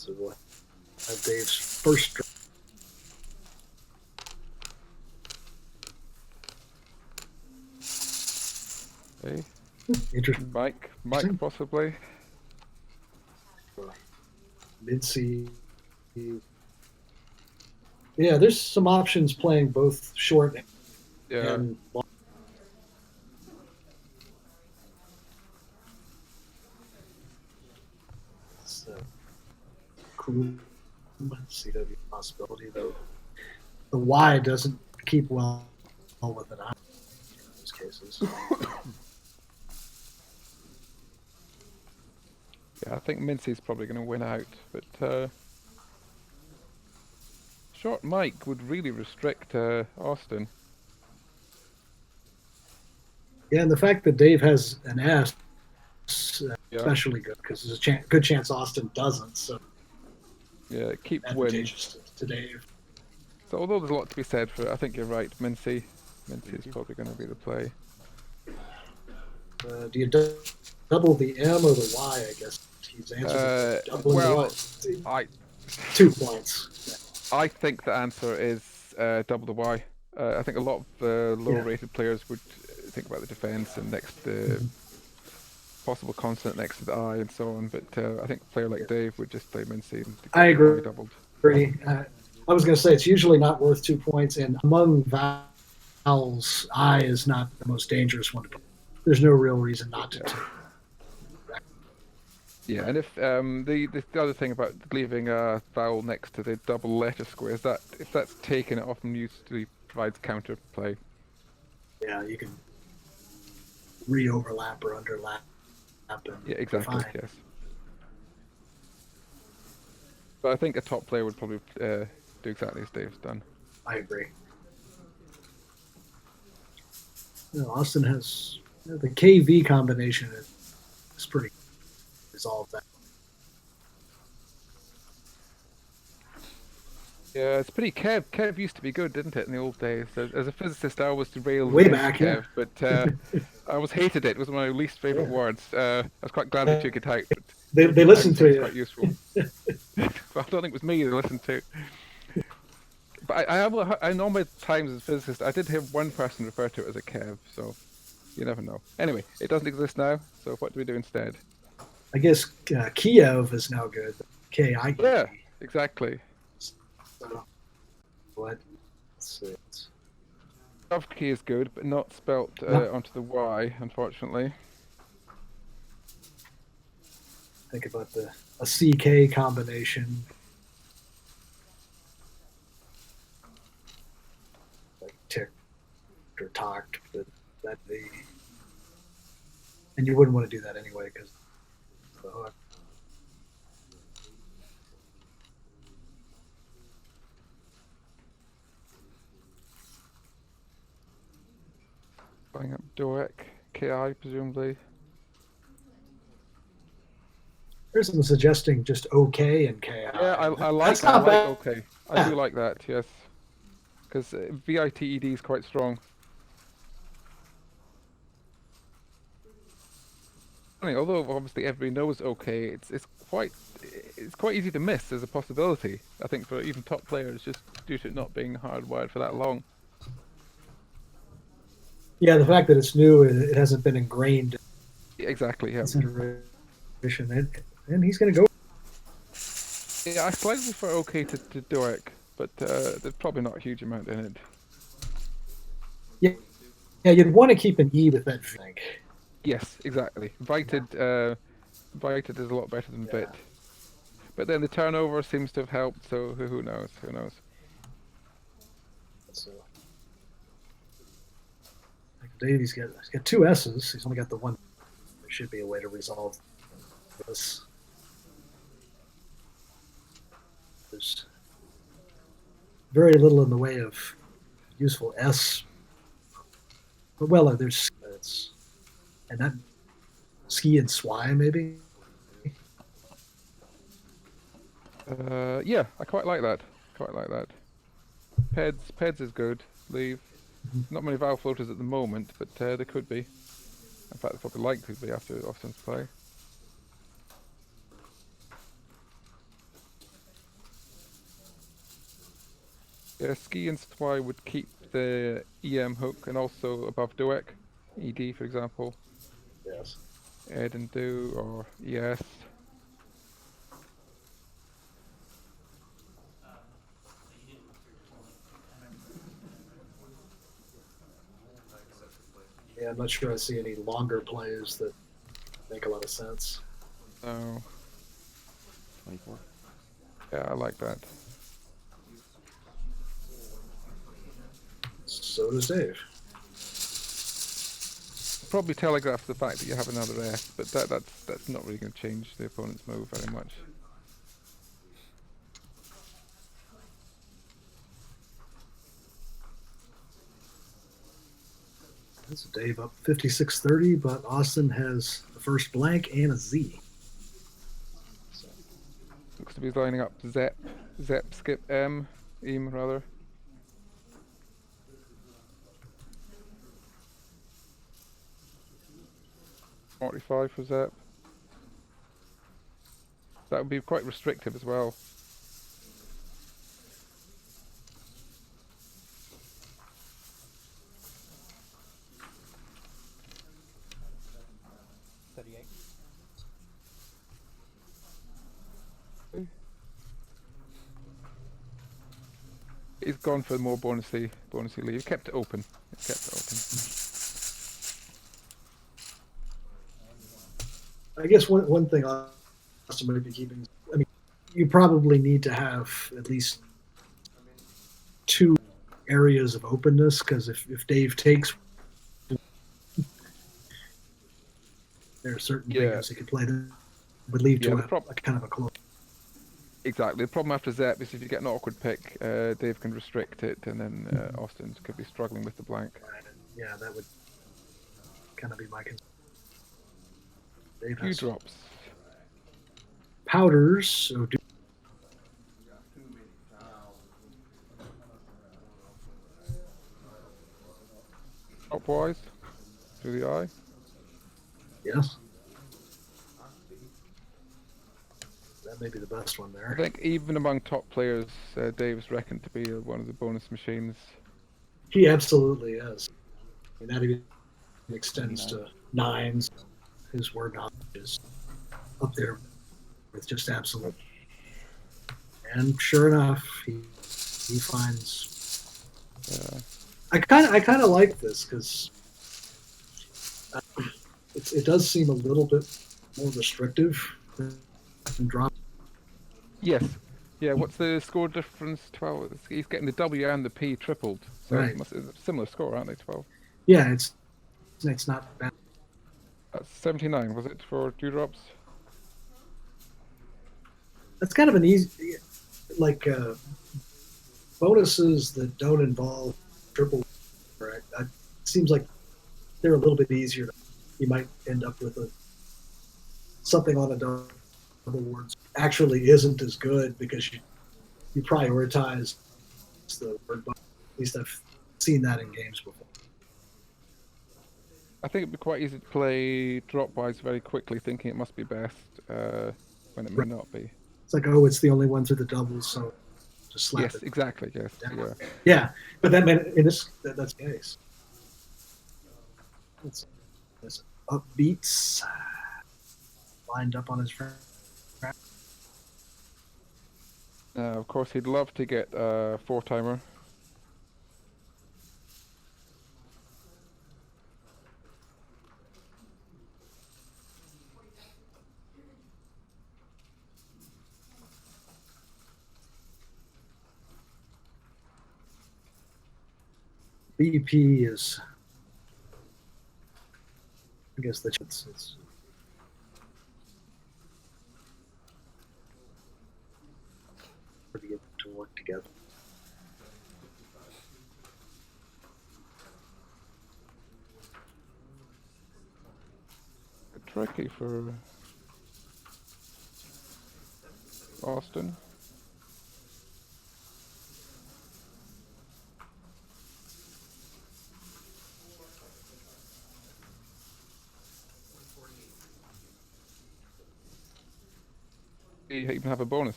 So we'll have Dave's first draw. Okay. Interesting. Mike possibly. Mid-C. Yeah, there's some options playing both short and long. So, cool. CW possibility, though. The Y doesn't keep well with an I in those cases. Yeah, I think Mincy's probably going to win out, but short Mike would really restrict Austin. Yeah, and the fact that Dave has an S, especially good, because there's a good chance Austin doesn't. So yeah, keep advantageous wins to Dave. So although there's a lot to be said for it, I think you're right. Mincy is probably going to be the play. Do you double the M or the Y? I guess he's answered doubling the Y. 2 points. I think the answer is double the Y. I think a lot of lower-rated players would think about the defense and next possible consonant next to the I and so on. But I think a player like Dave would just play Mincy and get I agree. Y doubled. I was going to say it's usually not worth 2 points, and among vowels, I is not the most dangerous one to play. There's no real reason not to. Yeah, and if the other thing about leaving a vowel next to the double letter square is that if that's taken, it often usually provides counterplay. Yeah, you can re-overlap or underlap. Yeah, exactly. Yes. But I think a top player would probably do exactly as Dave's done. I agree. Austin has the KV combination is pretty resolved. That. Yeah, it's pretty. Kev used to be good, didn't it, in the old days? As a physicist, I always derailed way back, Kev, but I always hated it. It was one of my least favorite words. I was quite glad they took it out. But they listened to you. Quite useful. Well, I don't think it was me they listened to. But I know my times as a physicist, I did hear one person refer to it as a Kev, so you never know. Anyway, it doesn't exist now, so what do we do instead? I guess Kiev is now good. K-I-E-V. Yeah, exactly. So, what? Key is good, but not spelt onto the Y, unfortunately. Think about a CK combination. Like ticked or talked, but that and you wouldn't want to do that anyway because the hook. Going up Doek, KI presumably. There's some suggesting just OK and KI. Yeah, I like OK. I do like that, yes. Because VITED is quite strong. I mean, although obviously everybody knows OK, it's quite easy to miss as a possibility. I think for even top players, just due to it not being hardwired for that long. Yeah, the fact that it's new, it hasn't been ingrained. Exactly, yeah. And he's going to go. Yeah, I slightly prefer OK to Doek, but there's probably not a huge amount in it. Yeah, you'd want to keep an E with that thing. Yes, exactly. Vited is a lot better than bit. But then the turnover seems to have helped, so who knows? Who knows? So, Dave, he's got 2 S's. He's only got the one. There should be a way to resolve this. There's very little in the way of useful S. But well, there's and that ski and swy maybe. Yeah, I quite like that. Peds is good. Leave. Not many vowel floaters at the moment, but there could be. In fact, there probably likely to be after Austin's play. Ski and Spy would keep the EM hook and also above Doek, ED for example, Yes. Ed and Do or ES. Yeah, I'm not sure I see any longer plays that make a lot of sense. No, 24. yeah, I like that. So does Dave. Probably telegraph the fact that you have another S, but that's not really going to change the opponent's move very much. This is Dave up 56-30, but Austin has the first blank and a Z. So, Looks to be lining up Zep, Skip, Eam rather. $45 for Zep. That would be quite restrictive as well. He's gone for more bonusy lead. He kept it open. I guess one thing Austin might be keeping. I mean, you probably need to have at least two areas of openness, because if Dave takes, there are certain fingers he could play that would lead to a kind of a close. Exactly. The problem after Zep is if you get an awkward pick, Dave can restrict it, and then Austin could be struggling with the blank. Yeah, that would kind of be my concern. Dave has drops. Powders. So Drop-wise, through the eye. Yes. That may be the best one there. I think even among top players, Dave's reckoned to be one of the bonus machines. He absolutely is. I mean, that even extends to nines. His word knowledge is up there with just absolute. And sure enough, he finds. I kind of like this because it does seem a little bit more restrictive than drop. Yes. Yeah, what's the score difference? 12. He's getting the W and the P tripled. So Right. it's a similar score, aren't they? 12. Yeah, it's not bad. That's 79, was it, for dewdrops? That's kind of an easy, like bonuses that don't involve triple. Right? It seems like they're a little bit easier. You might end up with something on a double words actually isn't as good because you prioritize the word bonus. At least I've seen that in games before. I think it'd be quite easy to play drop-wise very quickly, thinking it must be best when it may not be. It's like, oh, it's the only one through the doubles, so just slap it. Yes, exactly. Yes, down. yeah. Yeah, but that meant that's the case. That's upbeats lined up on his friend. Of course, he'd love to get a four-timer. BP is, I guess that's it's to get to work together. Tricky for Austin. You even have a bonus.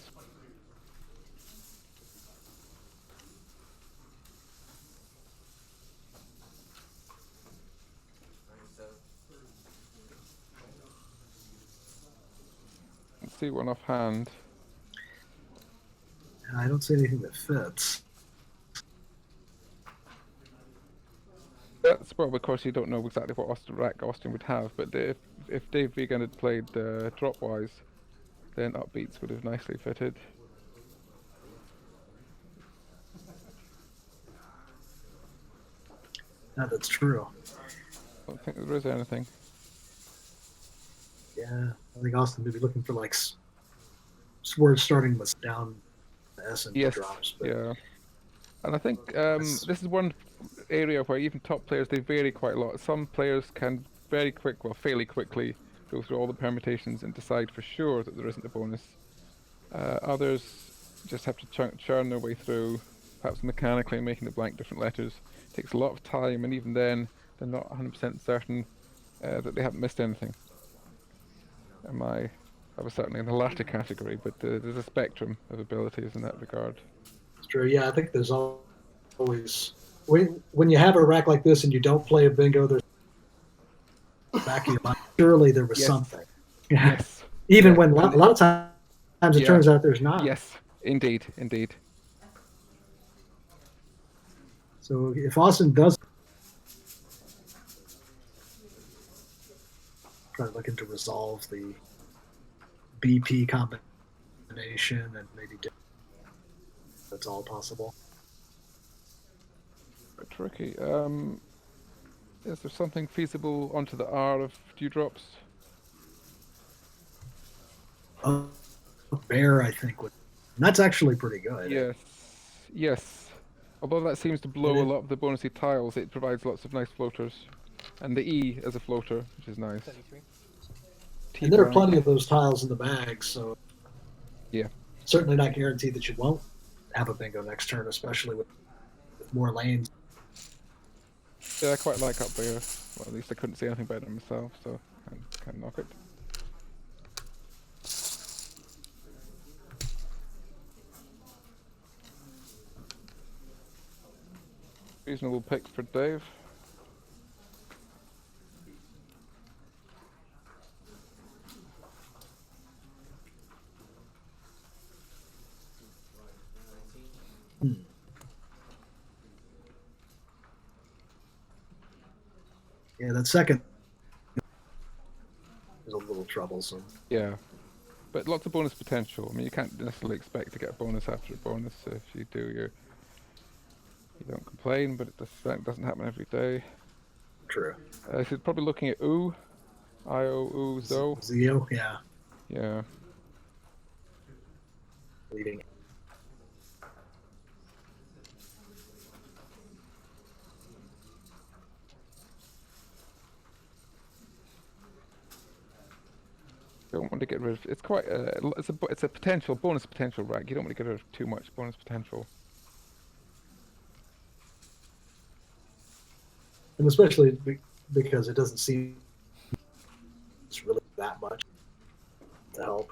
see one offhand. I don't see anything that fits. That's well, of course, you don't know exactly what Austin would have, but if Dave Wiegand had played Dropwise, then Upbeats would have nicely fitted. No, that's true. I don't think there is anything. Yeah, I think Austin would be looking for like words starting with down the S and Yes, drops. But yeah. And I think this is one area where even top players, they vary quite a lot. Some players can fairly quickly go through all the permutations and decide for sure that there isn't a bonus. Others just have to churn their way through, perhaps mechanically making the blank different letters. It takes a lot of time, and even then, they're not 100% certain that they haven't missed anything. I was certainly in the latter category, but there's a spectrum of abilities in that regard. it's true. Yeah, I think there's always when you have a rack like this and you don't play a bingo, there's back of your mind. Surely there was Yes. something. Yes. Even Yeah. when a lot of times it Yeah. turns out there's not. Yes, indeed. So if Austin does try looking to resolve the BP combination and maybe that's all possible. But tricky. Is there something feasible onto the R of dewdrops? Bear, I think, would. And that's actually pretty good. Yes. Although that seems to blow a lot of the bonusy tiles, it provides lots of nice floaters. And the E as a floater, which is nice. And there are plenty of those tiles in the bag, so yeah, certainly not guaranteed that you won't have a bingo next turn, especially with more lanes. Yeah, I quite like up there. Well, at least I couldn't see anything about it myself, so I can't knock it. Reasonable pick for Dave. Yeah, that second is a little troublesome. Yeah, but lots of bonus potential. I mean, you can't necessarily expect to get a bonus after a bonus. So if you do, you don't complain, but that doesn't happen every day. True. She's probably looking at OO. I-O-U, Zo. Zio, yeah. Yeah. Leading. Don't want to get rid of. It's quite. It's a potential bonus potential rack. You don't want to get rid of too much bonus potential. And especially because it doesn't seem it's really that much to help.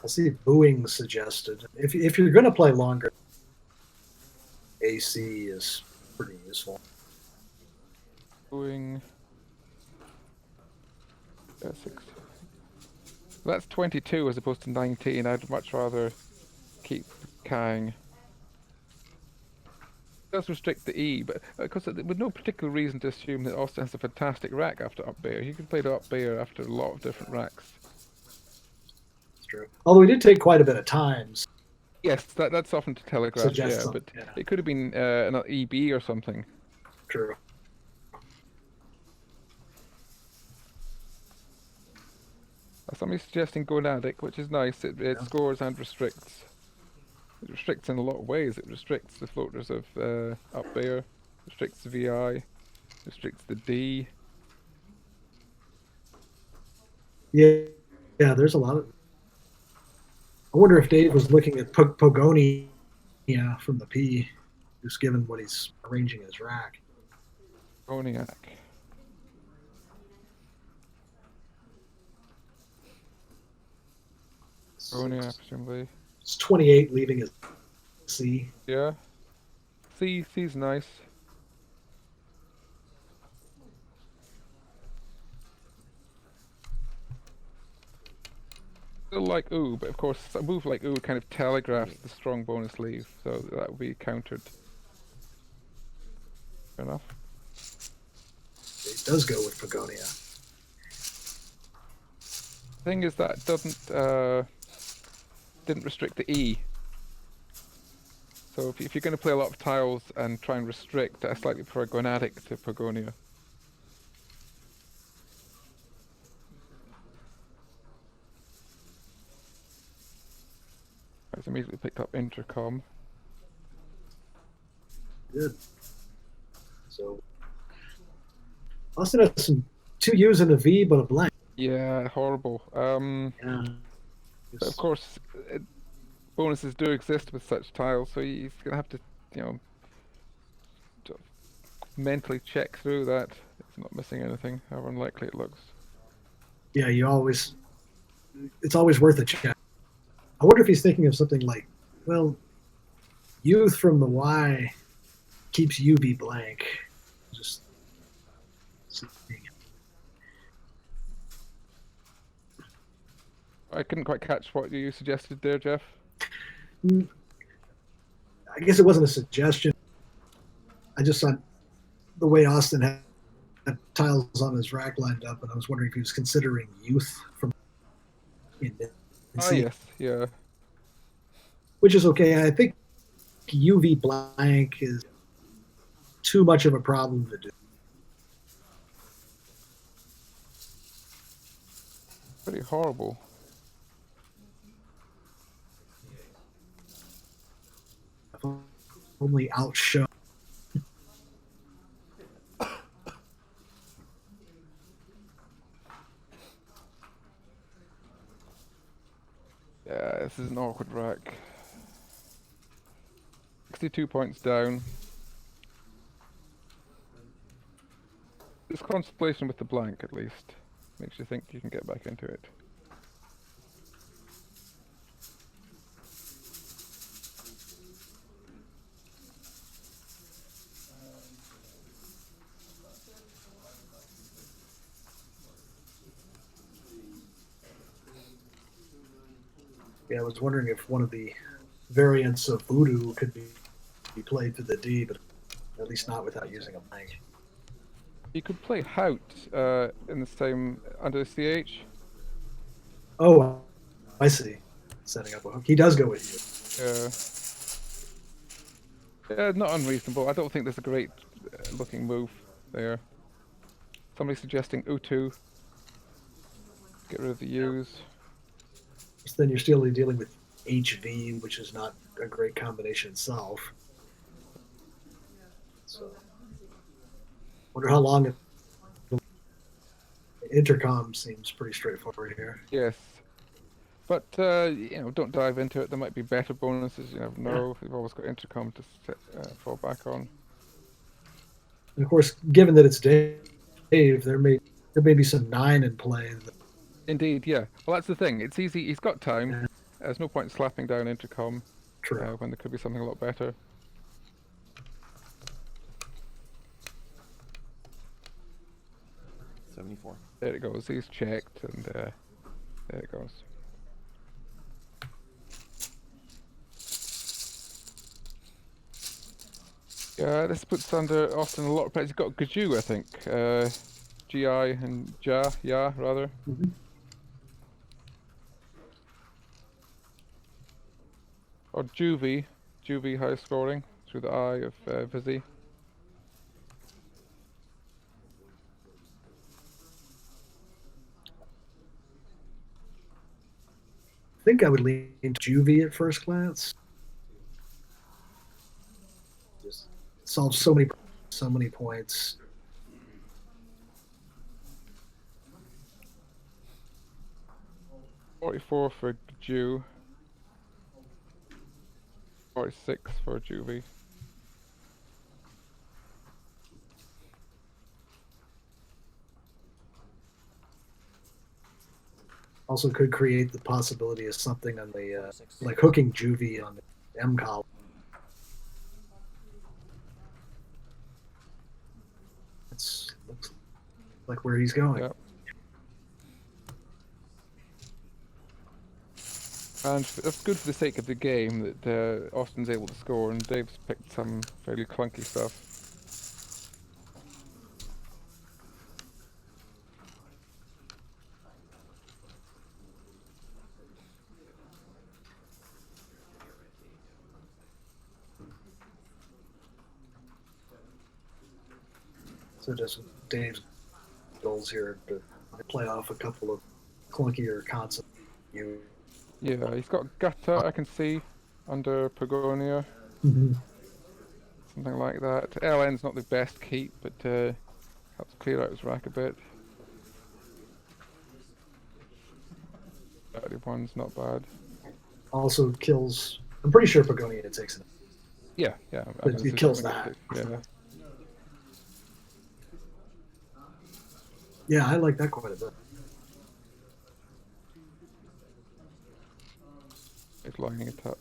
I see booing suggested. If you're going to play longer, AC is pretty useful. Going. Yeah, 6. That's 22 as opposed to 19. I'd much rather keep Kang. It does restrict the E, but because with no particular reason to assume that Austin has a fantastic rack after Up Bear. He can play the Up Bear after a lot of different racks. True. Although he did take quite a bit of times. Yes, that's often to telegraph, yeah, but yeah. it could have been an EB or something. True. Somebody's suggesting Gonadic, which is nice. It scores and restricts. It restricts in a lot of ways. It restricts the floaters of Up Bear, restricts the VI, restricts the D. Yeah, there's a lot of. I wonder if Dave was looking at Pogonia from the P. just given what he's arranging in his rack. Cognac. Cognac, presumably. It's 28, leaving a C. Yeah. C's nice. Still like ooh, but of course a move like ooh kind of telegraphs the strong bonus leave, so that would be countered. Fair enough. It does go with Pagonia. Thing is that didn't restrict the E. So if you're going to play a lot of tiles and try and restrict, I slightly prefer Gonatic to Pagonia. I was immediately picked up Intercom. Good. So Austin has some 2 U's and a V, but a blank. Yeah, horrible. Yeah. But of course, bonuses do exist with such tiles, so he's going to have to, you know, sort of mentally check through that. It's not missing anything, however unlikely it looks. Yeah, it's always worth a check. I wonder if he's thinking of something like, well, youth from the Y keeps UV blank. Just seeing it. I couldn't quite catch what you suggested there, Jeff. I guess it wasn't a suggestion. I just thought the way Austin had tiles on his rack lined up, and I was wondering if he was considering youth from Yes, yeah. which is okay. I think UV blank is too much of a problem to do. Pretty horrible. Only outshone. Yeah, this is an awkward rack. 62 points down. This contemplation with the blank, at least, makes you think you can get back into it. Yeah, I was wondering if one of the variants of Voodoo could be played to the D, but at least not without using a blank. You could play Hout in the same under CH. Oh, I see. Setting up a hook. He does go with you. Yeah, not unreasonable. I don't think there's a great looking move there. Somebody suggesting U2. Get rid of the U's. So then you're still dealing with HV, which is not a great combination itself. So, wonder how long it. Intercom seems pretty straightforward here. Yes, but don't dive into it. There might be better bonuses. You never know. You've always got Intercom to fall back on. And of course, given that it's Dave, there may be some 9 in play. Indeed, yeah. Well, that's the thing. It's easy. He's got time. Yeah. There's no point slapping down Intercom when there could be something a lot better. $74. There it goes. He's checked, and there it goes. Yeah, this puts under Austin a lot of pressure. He's got Gaju, I think. GI and Ja, rather. Mm-hmm. Or Juvie high scoring through the eye of Vizzy. I think I would lean to Juvie at first glance. Just solves so many points. $44 for Jew. 46 for Juvie. Also could create the possibility of something on the like hooking juvie on the M column. Looks like where he's going. Yeah. And that's good for the sake of the game that Austin's able to score, and Dave's picked some fairly clunky stuff. So just Dave's goals here to play off a couple of clunkier concepts. Yeah, he's got Gutta, I can see, under Pagonia. Mm-hmm. Something like that. LN's not the best keep, but helps clear out his rack a bit. 31's not bad. Also kills. I'm pretty sure Pagonia takes it. Yeah. But it kills that. Yeah. Yeah, I like that quite a bit. It's lining it up.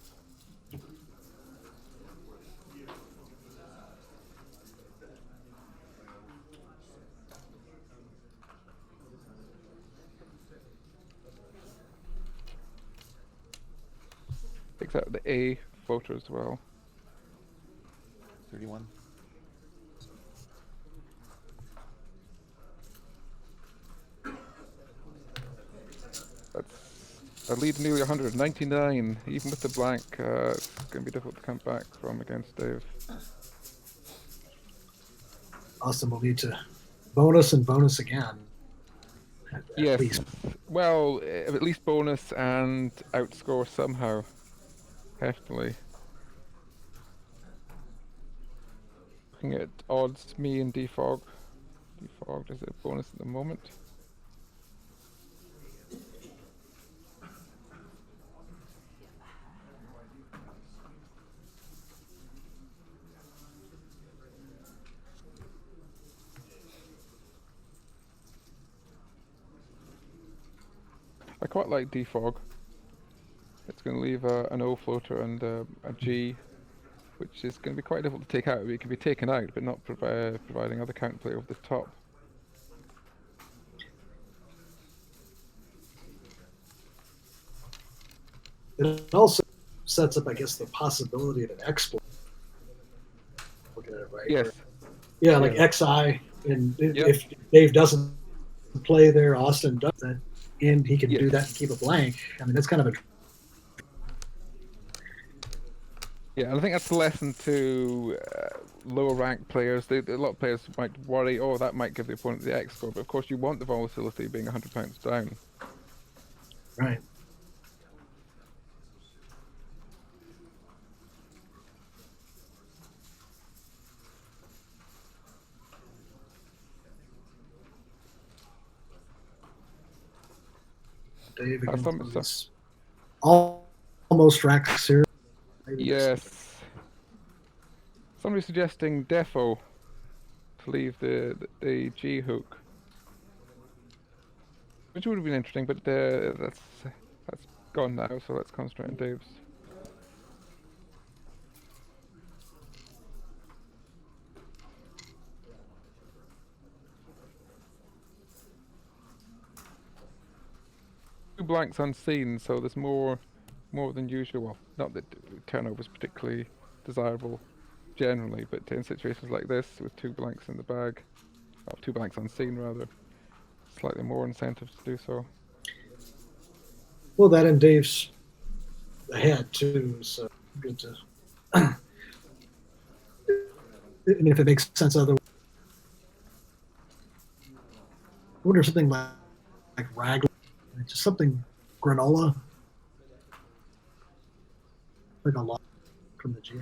Takes out the A floater as well. 31. That's a lead nearly 199. Even with the blank, it's going to be difficult to come back from against Dave. Austin will need to bonus and bonus again. At Yes. least. Well, at least bonus and outscore somehow. Heftily. Looking at odds, me and Defog. Defog is a bonus at the moment. I quite like Defog. It's going to leave an O floater and a G, which is going to be quite difficult to take out. It can be taken out, but not providing other counterplay over the top. It also sets up, I guess, the possibility of an export. Looking at it right. Yes. Yeah, like XI, and Yep. if Dave doesn't play there, Austin does that, and he can Yes. do that and keep a blank. I mean, that's kind of a. Yeah, and I think that's the lesson to lower rank players. A lot of players might worry, oh, that might give the opponent the X score, but of course you want the volatility being 100 points down. Right. Dave Some against stuff. these almost racks here. Yes. Somebody suggesting Defo to leave the G hook, which would have been interesting, but that's gone now. So let's concentrate on Dave's. Two blanks unseen, so there's more than usual. Well, not that turnover is particularly desirable generally, but in situations like this with two blanks in the bag, or two blanks unseen rather, slightly more incentives to do so. Well, that and Dave's ahead too, so good to. And if it makes sense, otherwise, I wonder if something like Raglan, just something granola, like a lot from the G.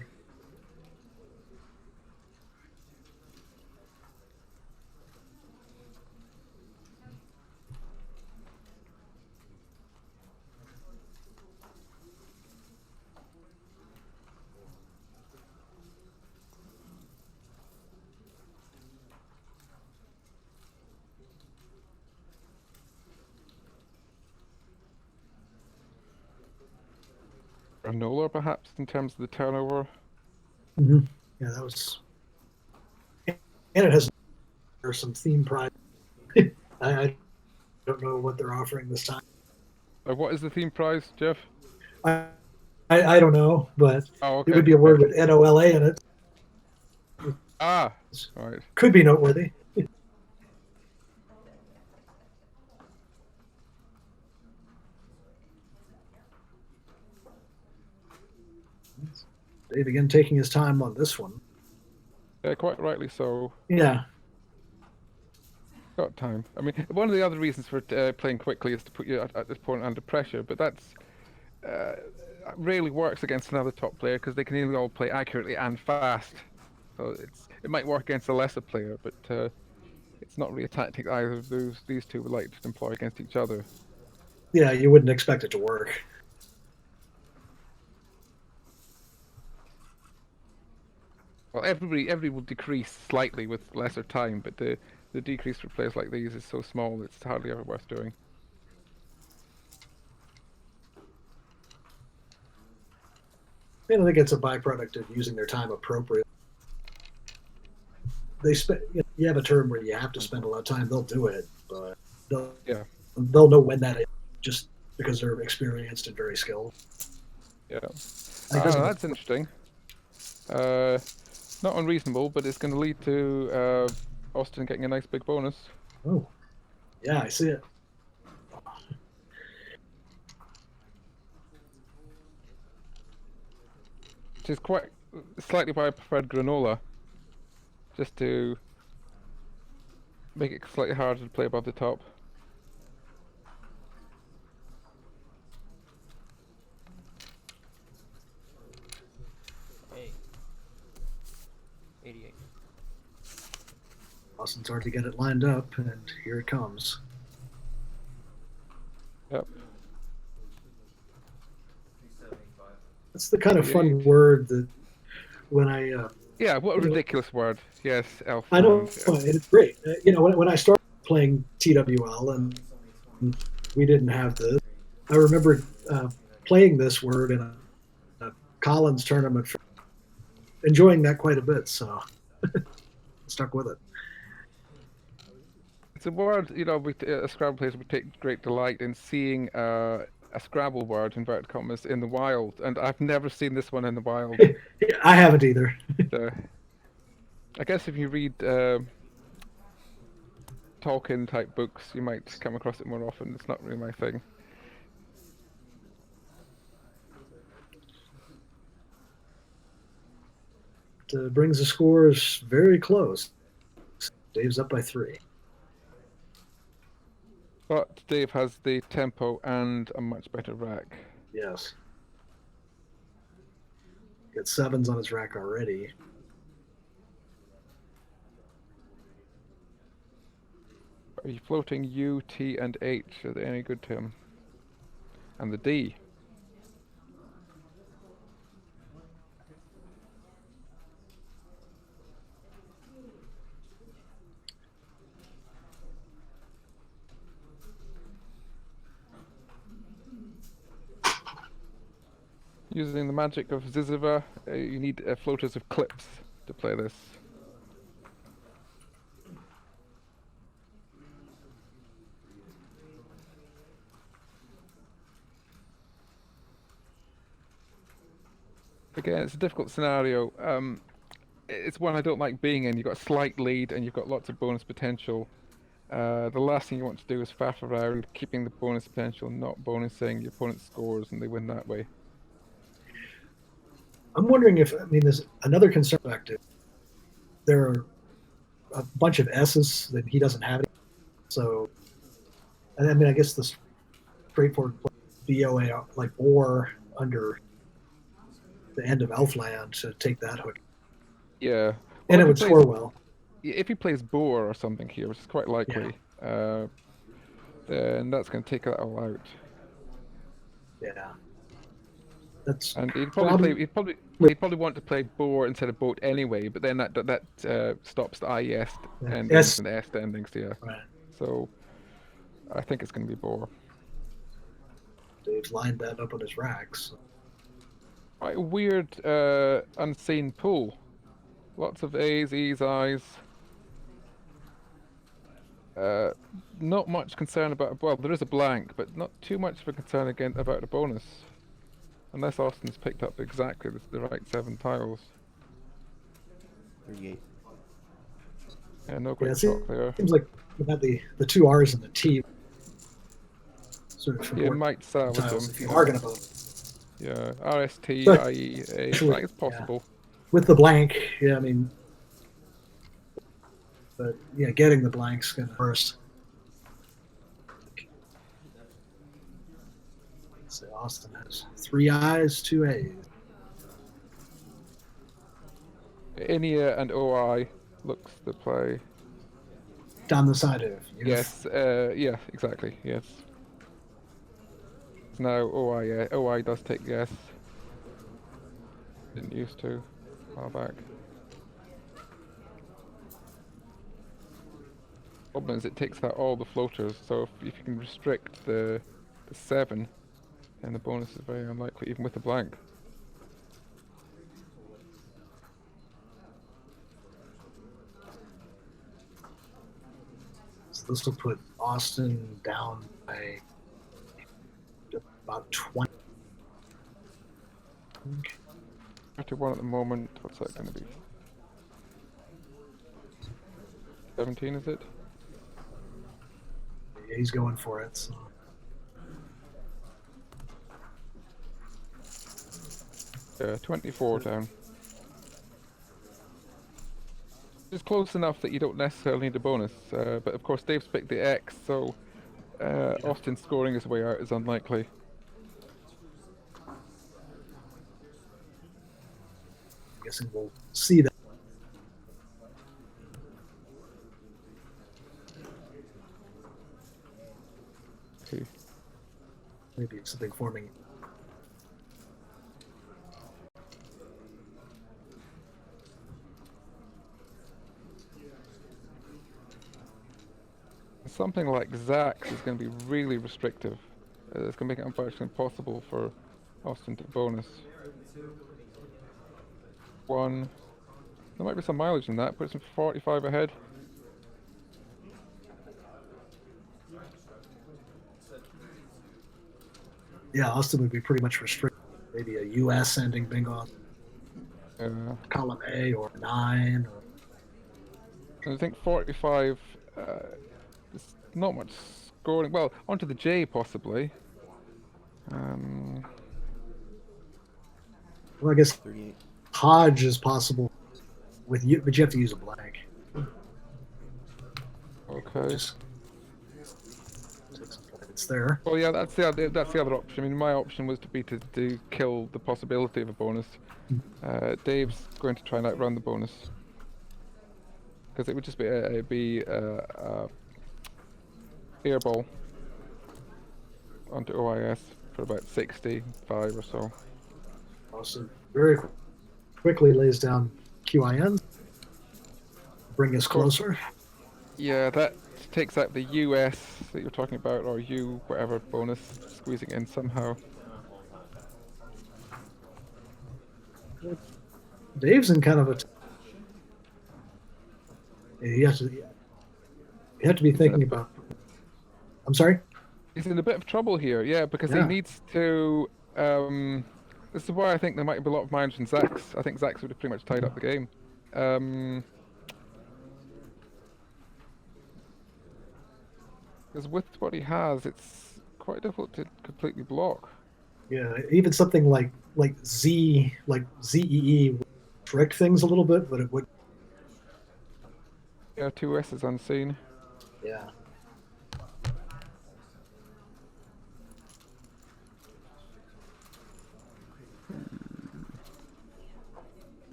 NOLA perhaps in terms of the turnover. Mm-hmm. Yeah, that was. And it has some theme prize. I don't know what they're offering this time. What is the theme prize, Jeff? I, I don't know, but Oh, it okay. would be a word with NOLA in it. Ah, right. Could be noteworthy. Dave again taking his time on this one. Yeah, quite rightly so. Yeah. Got time. I mean, one of the other reasons for playing quickly is to put you at this point under pressure, but that's rarely works against another top player because they can either all play accurately and fast. So it might work against a lesser player, but it's not really a tactic either of these two would like to employ against each other. Yeah, you wouldn't expect it to work. Well, everybody will decrease slightly with lesser time, but the decrease for players like these is so small it's hardly ever worth doing. I think it's a byproduct of using their time appropriately. You have a term where you have to spend a lot of time, they'll do it, but they'll know when that is just because they're experienced and very skilled. Yeah. That's interesting. Not unreasonable, but it's going to lead to Austin getting a nice big bonus. Oh, yeah, I see it. Which is quite slightly why I preferred granola, just to make it slightly harder to play above the top. Hey. 88. Austin's hard to get it lined up, and here it comes. Yep. That's the kind of fun word that when I yeah, what a ridiculous word. Yes, elf. I know it's great. When I started playing TWL and we didn't have this, I remember playing this word in a Collins tournament, enjoying that quite a bit. So stuck with it. It's a word, Scrabble players would take great delight in seeing a Scrabble word, inverted commas, in the wild, and I've never seen this one in the wild. I haven't either. I guess if you read Tolkien-type books, you might come across it more often. It's not really my thing. It brings the scores very close. Dave's up by 3. But Dave has the tempo and a much better rack. Yes. Got 7s on his rack already. Are you floating U, T, and H? Are they any good to him? And the D. Using the magic of Ziziva, you need floaters of clips to play this. Again, it's a difficult scenario. It's one I don't like being in. You've got a slight lead and you've got lots of bonus potential. The last thing you want to do is faff around, keeping the bonus potential, not bonusing your opponent's scores, and they win that way. I'm wondering there's another concern factor. There are a bunch of S's that he doesn't have. So, I guess the straightforward BOA, like or under the end of Elfland to take that hook. Yeah. Well, and it would score well. If he plays Boar or something here, which is quite likely, then that's going to take that all out. Yeah. And he'd probably want to play Boar instead of Boat anyway, but then that stops the IES endings and the S endings, yeah. Right. So I think it's going to be Boar. Dave's lined that up on his racks. Quite a weird unseen pool. Lots of A's, E's, I's. Not much concern about. Well, there is a blank, but not too much of a concern again about a bonus, unless Austin's picked up exactly the right 7 tiles. 38. Yeah, no Yeah, great it shock there. seems like without the 2 R's and the T, sort of You important might salvage tiles them. if you are going to vote. Yeah, RST, But IE, A. actually, Like, it's possible. With the blank, yeah, I mean, but yeah, getting the blank's going to first. So Austin has 3 I's, 2 A's. Inia and OI looks the play. Down the side of youth. Yes, yeah, exactly, yes. Now OI, yeah, OI does take yes. Didn't used to, a while back. Problem is it takes out all the floaters, so if you can restrict the 7, then the bonus is very unlikely, even with the blank. So this will put Austin down by about 20. 31 at the moment, what's that going to be? 17, is it? Yeah, he's going for it. So. Yeah, 24 down. It's close enough that you don't necessarily need a bonus, but of course Dave's picked the X, so Austin scoring his way out is unlikely. I'm guessing we'll see that. Okay. Maybe something forming. Something like Zach's is going to be really restrictive. It's going to make it virtually impossible for Austin to bonus. 1. There might be some mileage in that, puts him 45 ahead. Yeah, Austin would be pretty much restricted. Maybe a US ending bingo, column A or 9. And I think 45 is not much scoring. Well, onto the J possibly. Well, I guess 38. Hodge is possible with you, but you have to use a blank. Okay. Just take some points there. Well, yeah, that's the other option. I mean, my option was to kill the possibility of a bonus. Dave's going to try and outrun the bonus because it would just be airball onto OIS for about 65 or so. Austin very quickly lays down QIN, bring us closer. Yeah, that takes out the US that you're talking about, or U whatever bonus, squeezing in somehow. Dave's in kind of a. You have to be thinking about. I'm sorry. He's in a bit of trouble here, yeah, because he needs to. This is why I think there might be a lot of mileage in Zach's. I think Zach's would have pretty much tied up the game. Because with what he has, it's quite difficult to completely block. Yeah, even something like ZEE would trick things a little bit, but it would. Yeah, 2 S's unseen. Yeah.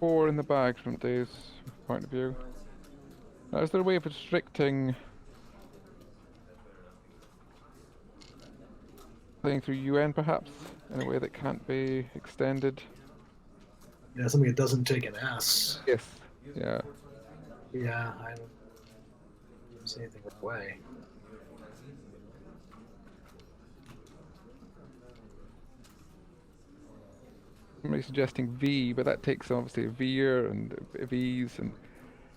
Four in the bag from Dave's point of view. Now, is there a way of restricting playing through UN perhaps in a way that can't be extended? Yeah, something that doesn't take an S. Yes, Yeah. Yeah, I don't see anything away. Somebody suggesting V, but that takes obviously a V'er and V's, and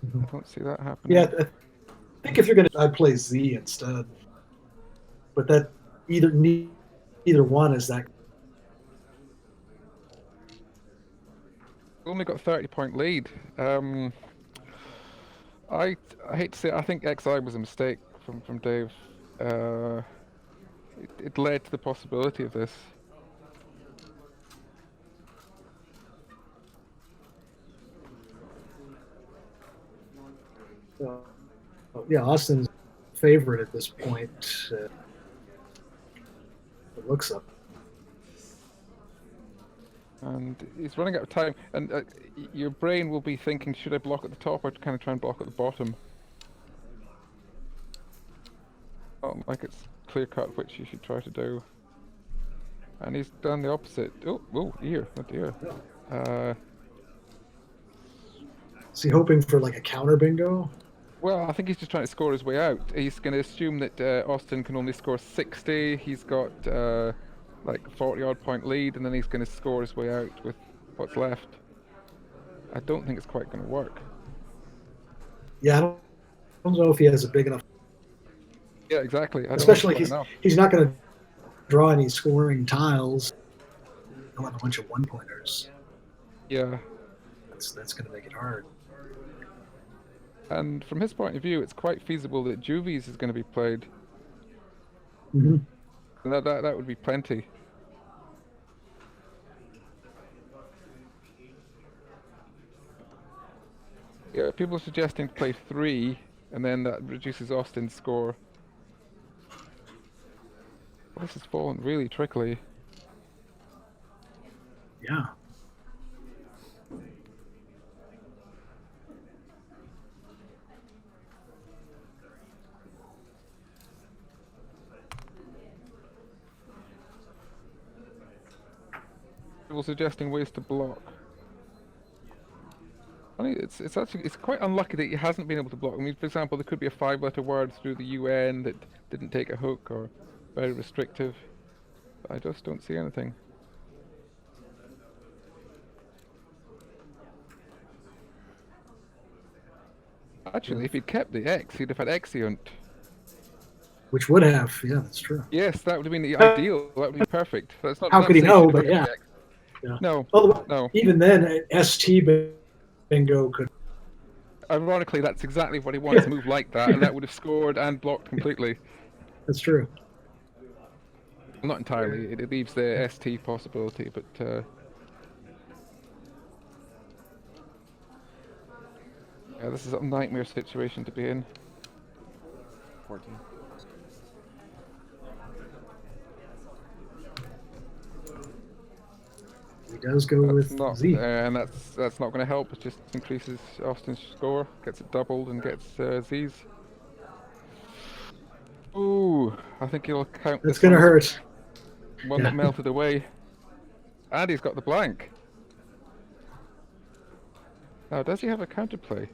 I don't see that happening. Yeah, I think if you're gonna, I'd play Z instead. But that either one is that. Only got 30-point lead. I hate to say it, I think XI was a mistake from Dave. It led to the possibility of this. Yeah, Austin's favorite at this point. It looks up. And he's running out of time, and your brain will be thinking, should I block at the top or kind of try and block at the bottom? Oh, like it's clear cut which you should try to do. And he's done the opposite. Oh dear. Is he hoping for like a counter bingo? Well, I think he's just trying to score his way out. He's going to assume that Austin can only score 60. He's got like 40-odd point lead, and then he's going to score his way out with what's left. I don't think it's quite going to work. Yeah, I don't know if he has a big enough. Yeah, exactly. Especially he's not going to draw any scoring tiles. He'll have a bunch of one-pointers. Yeah. That's going to make it hard. And from his point of view, it's quite feasible that Juvies is going to be played. Mm-hmm. And that would be plenty. Yeah, people are suggesting to play 3, and then that reduces Austin's score. Well, this has fallen really trickily. Yeah. People suggesting ways to block. I mean, it's quite unlucky that he hasn't been able to block. I mean, for example, there could be a 5-letter word through the UN that didn't take a hook or very restrictive. But I just don't see anything. Actually, if he'd kept the X, he'd have had Exeunt. Which would have, yeah, that's true. Yes, that would have been the ideal. That would be perfect. That's not. How could he saying know? should have But kept yeah. the X. Yeah. No. Although, No. even then, ST bingo could. Ironically, that's exactly what he wants, a move like that, and that would have scored and blocked completely. That's true. Well, not entirely. It leaves the ST possibility, but yeah, this is a nightmare situation to be in. 14. He does go with Z. And that's not going to help. It just increases Austin's score, gets it doubled, and gets Z's. Ooh, I think he'll count. That's going to hurt. One that melted away. And he's got the blank. Now, does he have a counterplay?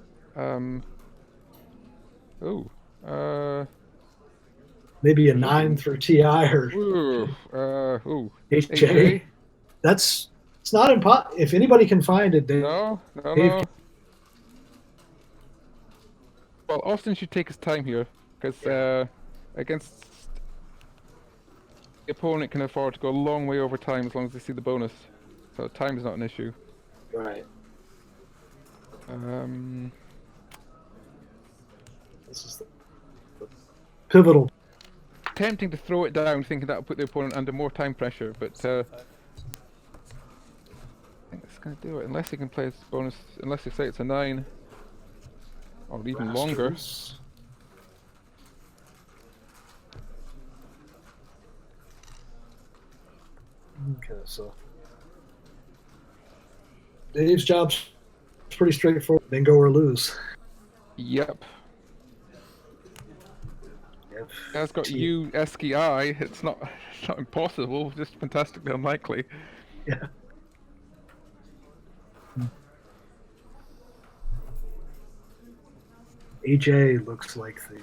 Maybe a 9 through TI or HJ. It's not impossible. If anybody can find it, No. Well, Austin should take his time here, because against the opponent can afford to go a long way over time as long as they see the bonus. So time is not an issue. Right. This is the pivotal. Tempting to throw it down, thinking that will put the opponent under more time pressure, but I think it's going to do it. Unless he can play his bonus, unless they say it's a 9, or even longer. Okay, so Dave's job's pretty straightforward. Bingo or lose. Yep. It's got U, ESCI. It's not impossible, just fantastically unlikely. Yeah. AJ looks like the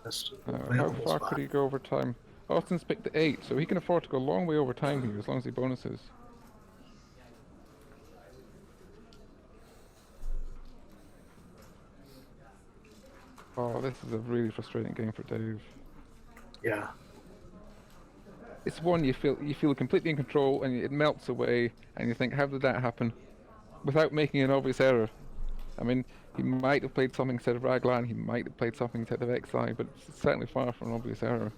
best How available far spot. could he go over time? Austin's picked the 8, so he can afford to go a long way over time here as long as he bonuses. Oh, this is a really frustrating game for Dave. Yeah. It's one you feel completely in control and it melts away and you think, how did that happen? Without making an obvious error. I mean, he might have played something instead of Raglan, he might have played something instead of XI, but it's certainly far from an obvious error.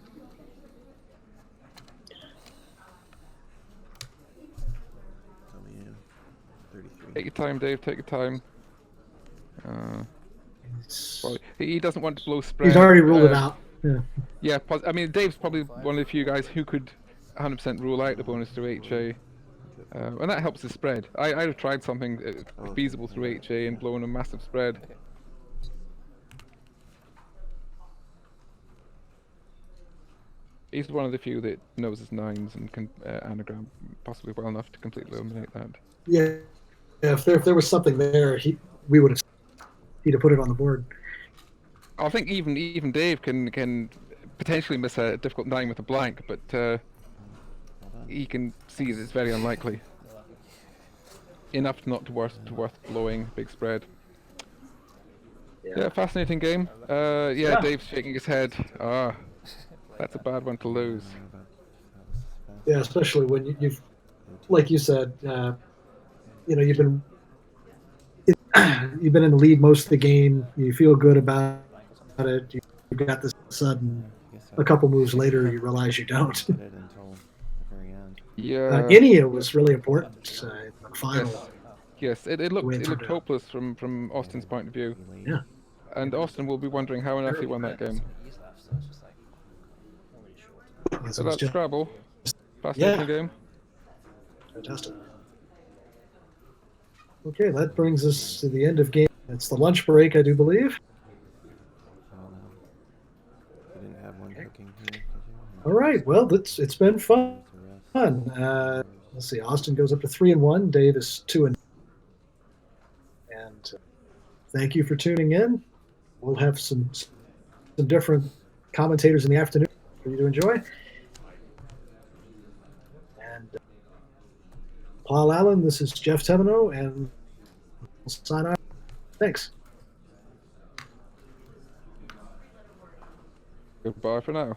Tell me in. 33. Take your time, Dave, take your time. Well, he doesn't want to blow spread. He's already ruled it out. Yeah. Yeah, I mean, Dave's probably one of the few guys who could 100% rule out the bonus through HA. And that helps the spread. I'd have tried something feasible through HA and blown a massive spread. He's one of the few that knows his nines and can anagram possibly well enough to completely eliminate that. Yeah. Yeah, if there was something there, he'd have put it on the board. I think even Dave can potentially miss a difficult 9 with a blank, but he can see that it's very unlikely. Enough not to worth blowing big spread. Yeah, fascinating game. Yeah, Dave's shaking his head. Ah, that's a bad one to lose. Yeah, especially when you've, like you said, you've been in the lead most of the game. You feel good about it. You got this sudden. A couple moves later, you realize you don't. Yeah. Inia was really important in the final. Yes, it looked hopeless from Austin's point of view. Yeah. And Austin will be wondering how on earth he won that game. So that's Scrabble. Fascinating game. Fantastic. Okay, that brings us to the end of game. It's the lunch break, I do believe. I didn't have one cooking here. All right, well, it's been fun. Let's see, Austin goes up to 3-1. Dave is 2-0. And thank you for tuning in. We'll have some different commentators in the afternoon for you to enjoy. And Paul Allen, this is Jeff Teveno, and we'll sign off. Thanks. Goodbye for now.